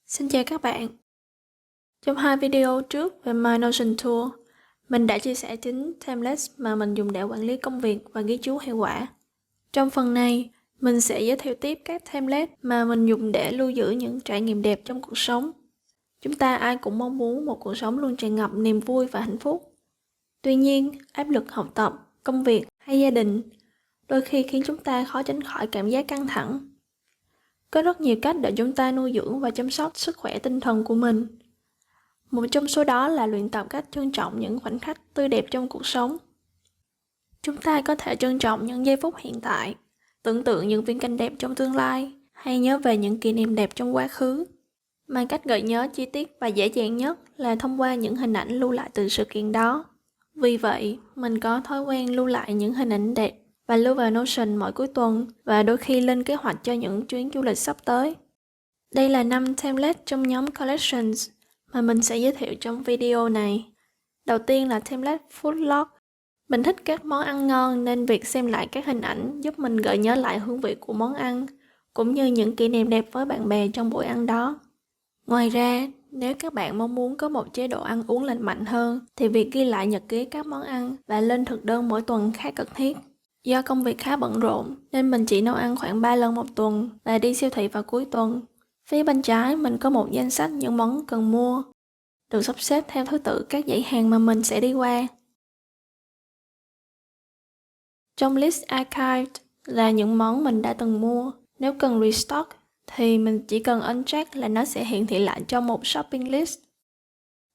Xin chào các bạn. Trong hai video trước về My Notion Tool, mình đã chia sẻ 9 templates mà mình dùng để quản lý công việc và ghi chú hiệu quả. Trong phần này, mình sẽ giới thiệu tiếp các template mà mình dùng để lưu giữ những trải nghiệm đẹp trong cuộc sống. Chúng ta ai cũng mong muốn một cuộc sống luôn tràn ngập niềm vui và hạnh phúc. Tuy nhiên, áp lực học tập, công việc hay gia đình đôi khi khiến chúng ta khó tránh khỏi cảm giác căng thẳng. Có rất nhiều cách để chúng ta nuôi dưỡng và chăm sóc sức khỏe tinh thần của mình. Một trong số đó là luyện tập cách trân trọng những khoảnh khắc tươi đẹp trong cuộc sống. Chúng ta có thể trân trọng những giây phút hiện tại, tưởng tượng những viễn cảnh đẹp trong tương lai, hay nhớ về những kỷ niệm đẹp trong quá khứ. Mà cách gợi nhớ chi tiết và dễ dàng nhất là thông qua những hình ảnh lưu lại từ sự kiện đó. Vì vậy, mình có thói quen lưu lại những hình ảnh đẹp và lưu vào Notion mỗi cuối tuần và đôi khi lên kế hoạch cho những chuyến du lịch sắp tới. Đây là 5 template trong nhóm Collections mà mình sẽ giới thiệu trong video này. Đầu tiên là template Food Log. Mình thích các món ăn ngon nên việc xem lại các hình ảnh giúp mình gợi nhớ lại hương vị của món ăn, cũng như những kỷ niệm đẹp với bạn bè trong buổi ăn đó. Ngoài ra, nếu các bạn mong muốn có một chế độ ăn uống lành mạnh hơn, thì việc ghi lại nhật ký các món ăn và lên thực đơn mỗi tuần khá cần thiết. Do công việc khá bận rộn, nên mình chỉ nấu ăn khoảng 3 lần một tuần và đi siêu thị vào cuối tuần. Phía bên trái mình có một danh sách những món cần mua, được sắp xếp theo thứ tự các dãy hàng mà mình sẽ đi qua. Trong list archived là những món mình đã từng mua. Nếu cần restock thì mình chỉ cần uncheck là nó sẽ hiển thị lại trong một shopping list.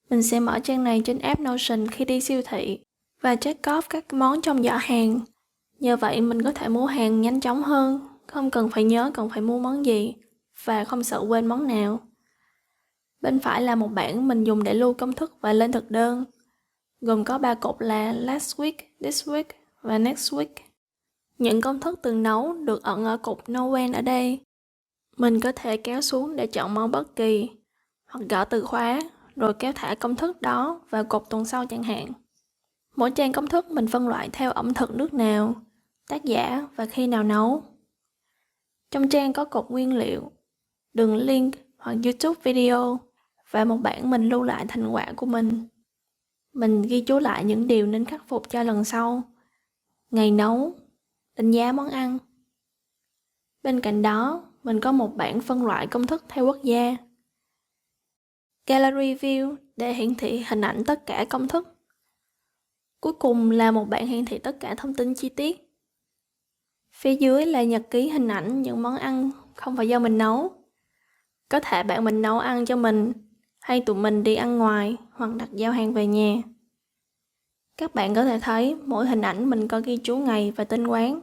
Mình sẽ mở trang này trên app Notion khi đi siêu thị và check off các món trong giỏ hàng. Nhờ vậy mình có thể mua hàng nhanh chóng hơn, không cần phải nhớ cần phải mua món gì và không sợ quên món nào. Bên phải là một bảng mình dùng để lưu công thức và lên thực đơn, gồm có 3 cột là last week, this week và next week. Những công thức từng nấu được ẩn ở cột no when ở đây. Mình có thể kéo xuống để chọn món bất kỳ, hoặc gõ từ khóa, rồi kéo thả công thức đó vào cột tuần sau chẳng hạn. Mỗi trang công thức mình phân loại theo ẩm thực nước nào, tác giả và khi nào nấu. Trong trang có cột nguyên liệu, đường link hoặc YouTube video và một bảng mình lưu lại thành quả của mình. Mình ghi chú lại những điều nên khắc phục cho lần sau, ngày nấu, đánh giá món ăn. Bên cạnh đó, mình có một bảng phân loại công thức theo quốc gia. Gallery View để hiển thị hình ảnh tất cả công thức. Cuối cùng là một bảng hiển thị tất cả thông tin chi tiết. Phía dưới là nhật ký hình ảnh những món ăn không phải do mình nấu. Có thể bạn mình nấu ăn cho mình, hay tụi mình đi ăn ngoài hoặc đặt giao hàng về nhà. Các bạn có thể thấy mỗi hình ảnh mình có ghi chú ngày và tên quán.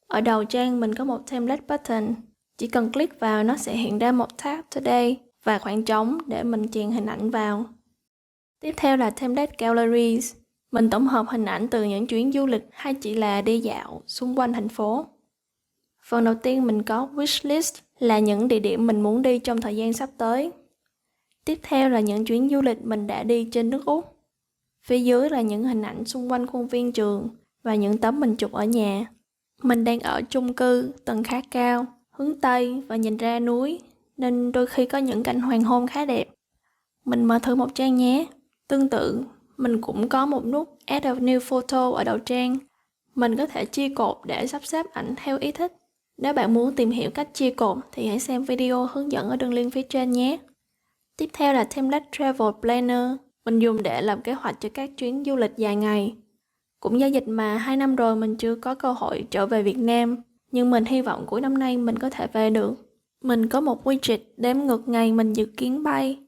Ở đầu trang mình có một template button. Chỉ cần click vào nó sẽ hiện ra một tab Today và khoảng trống để mình chèn hình ảnh vào. Tiếp theo là template Galleries. Mình tổng hợp hình ảnh từ những chuyến du lịch hay chỉ là đi dạo xung quanh thành phố. Phần đầu tiên mình có Wishlist là những địa điểm mình muốn đi trong thời gian sắp tới. Tiếp theo là những chuyến du lịch mình đã đi trên nước Úc. Phía dưới là những hình ảnh xung quanh khuôn viên trường và những tấm mình chụp ở nhà. Mình đang ở chung cư, tầng khá cao, hướng Tây và nhìn ra núi, nên đôi khi có những cảnh hoàng hôn khá đẹp. Mình mở thử một trang nhé. Tương tự, mình cũng có một nút Add a new photo ở đầu trang. Mình có thể chia cột để sắp xếp ảnh theo ý thích. Nếu bạn muốn tìm hiểu cách chia cột thì hãy xem video hướng dẫn ở đường link phía trên nhé. Tiếp theo là template Travel Planner. Mình dùng để làm kế hoạch cho các chuyến du lịch dài ngày. Cũng do dịch mà 2 năm rồi mình chưa có cơ hội trở về Việt Nam, nhưng mình hy vọng cuối năm nay mình có thể về được. Mình có một widget đếm ngược ngày mình dự kiến bay.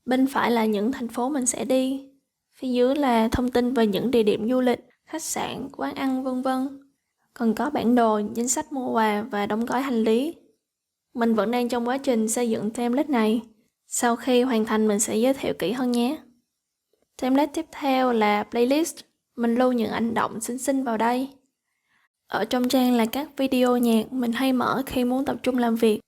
Bên phải là những thành phố mình sẽ đi. Phía dưới là thông tin về những địa điểm du lịch, khách sạn, quán ăn vân vân. Còn có bản đồ, danh sách mua quà và đóng gói hành lý. Mình vẫn đang trong quá trình xây dựng template này. Sau khi hoàn thành mình sẽ giới thiệu kỹ hơn nhé. Template tiếp theo là Playlist. Mình lưu những hành động xinh xinh vào đây. Ở trong trang là các video nhạc mình hay mở khi muốn tập trung làm việc.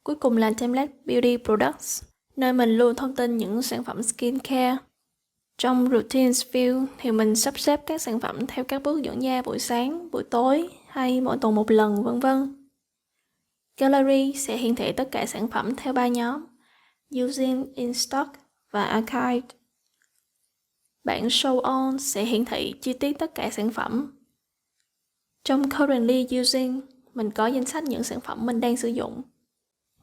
Cuối cùng là template Beauty Products, nơi mình lưu thông tin những sản phẩm skincare. Trong Routines View thì mình sắp xếp các sản phẩm theo các bước dưỡng da buổi sáng, buổi tối hay mỗi tuần một lần vân vân. Gallery sẽ hiển thị tất cả sản phẩm theo 3 nhóm, Using in stock và archived. Bảng Show On sẽ hiển thị chi tiết tất cả sản phẩm. Trong Currently Using, mình có danh sách những sản phẩm mình đang sử dụng.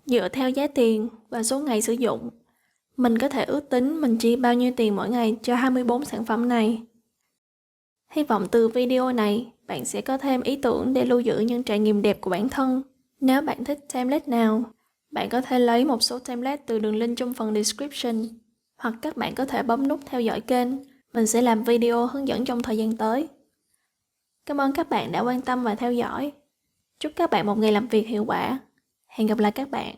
Dựa theo giá tiền và số ngày sử dụng, mình có thể ước tính mình chi bao nhiêu tiền mỗi ngày cho 24 sản phẩm này. Hy vọng từ video này, bạn sẽ có thêm ý tưởng để lưu giữ những trải nghiệm đẹp của bản thân. Nếu bạn thích template nào, bạn có thể lấy một số template từ đường link trong phần description, hoặc các bạn có thể bấm nút theo dõi kênh. Mình sẽ làm video hướng dẫn trong thời gian tới. Cảm ơn các bạn đã quan tâm và theo dõi. Chúc các bạn một ngày làm việc hiệu quả. Hẹn gặp lại các bạn.